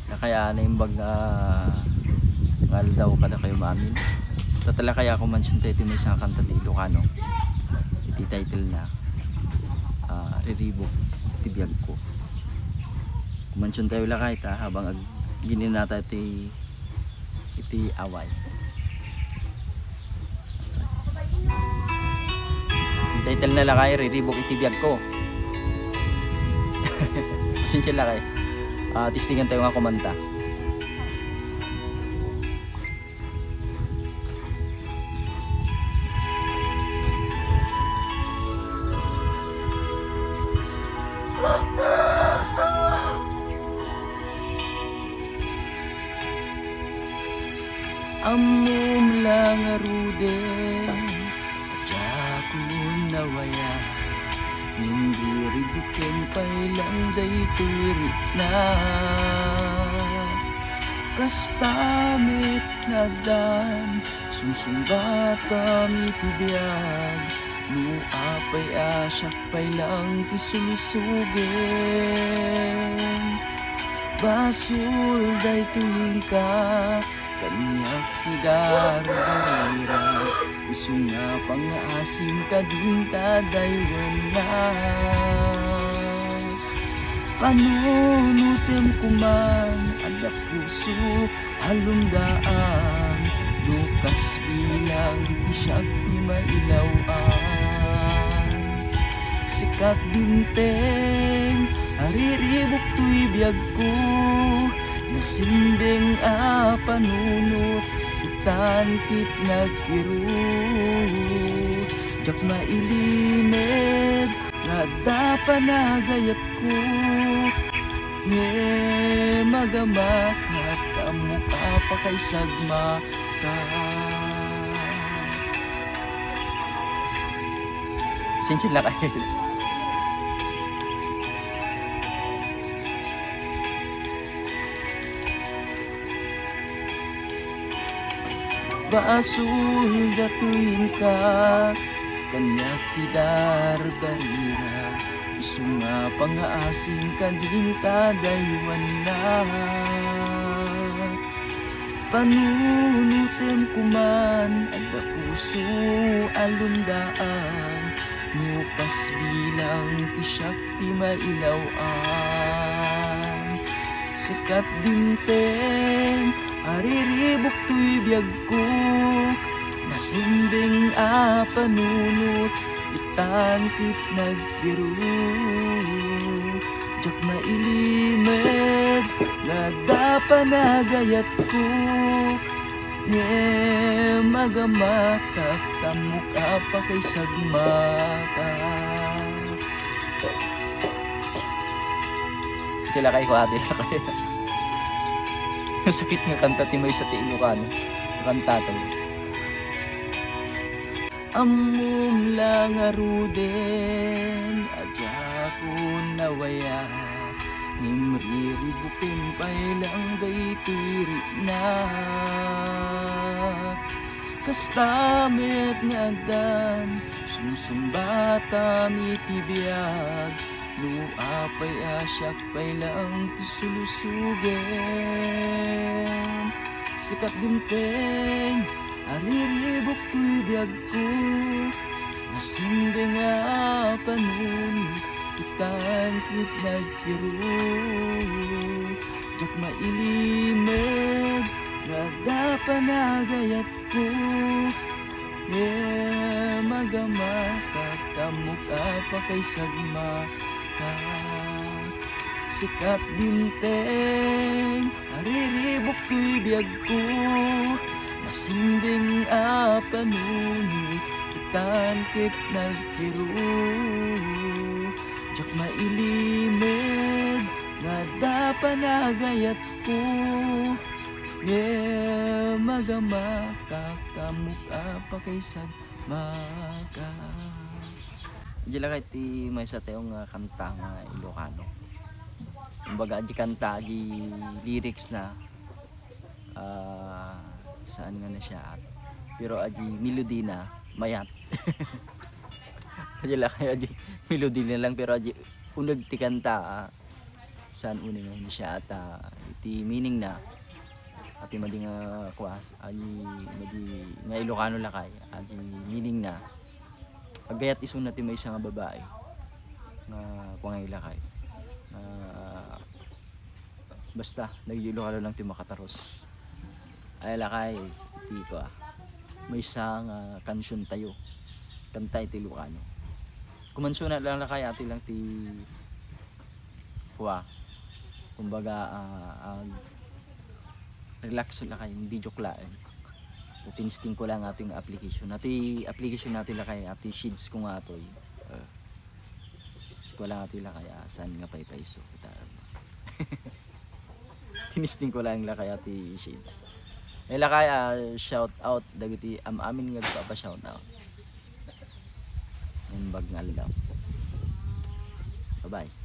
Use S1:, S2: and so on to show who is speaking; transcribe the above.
S1: na kaya na imbag ngal daw kada kayo maamin tatala kaya ako mention tayo may isang kanta ti Ilocano iti title na Riribok iti biyag ko mention tayo lakay ta habang gininata iti away iti title na lakay Riribok iti biyag ko pasensya lakay tistingan tayo nga kumanta. Amom lang aruden Jakun nawaya Hindi ribuken pailang daytiri na Kastamit na dan Sumsumbata mitibiyag Nuapay asyak pailang tisulisugen Basul daytuin ka Kanyak tidarira Isu nga pang-asim ka din tadaywan na Panunutem kuman Ada puso halundaan Lukas bilang isyak di mailawaan Sikat binteng Hariribok tuy biyag ko Nasimbeng panunot Itan kit nagkiru Jak mailimid Rada panagayat ko Nye magamakat Kamukha pa kay sagma ka Sinsya lang kayo Basul datuin ka Kanyak tidardarira Isu nga pang-asim ka din tadaywan na Panunutem kuman Ada puso alundaan Nupas bilang tisyak ti mailawan Sikat binteng Ariribok tuy biyag ko Nasimbing panunot Itangkit nagkiru Jak mailimid Nada panagayat ko Nye magamatak Kamukha pa kay sagmaka Kila kayo ate na kayo sakit nga kanta ti may sa ti Ilocano kanta tayo Amom lang aruden Adya ko nawaya Nimriribukin pailang daytiri na Kastamit nga dan Sumsumbata mitibiyag Nuapay asyak pailang tisulusugen Sikat binteng Ariribok tuy biyag ko Nasinde nga panunot Itangkit nagkiru Jak mailimid Rada panagayat ko magamakat Kamukha pa kay sagma Sikat binteng Ariribok tuy biyag ko Nasimbing panunot Itangkit nagkiru Jak mailimid Nada panagayat ko magamakat Kamukha pa kay sagmaka Diyan lang kahit may sa tayong kanta nga Ilocano kumbaga di kanta di lyrics na saan nga na siya at pero aji melody na mayat aji lang kayo aji melody na lang pero aji unag ti kanta saan unin nga siya at iti meaning na ati madi nga kuas ay madi nga Ilocano lakay ati meaning na agayat isun natin may isa nga babae nga kuangay lakay basta nag-Ilocano lang ti makataros ay lakay iti ko may isa nga kansyon tayo kanta iti Ilocano kumanso na lang lakay ati lang ti kuha kumbaga relax lang kayo hindi joke lang tinisting ko lang ating application natin lang kay ati sheets ko nga ito ko lang atin lang kaya saan nga payso kita tinisting ko lang kay ati sheets kaya shout out dagiti amin nga pa shout out yung bag nga lang bye bye.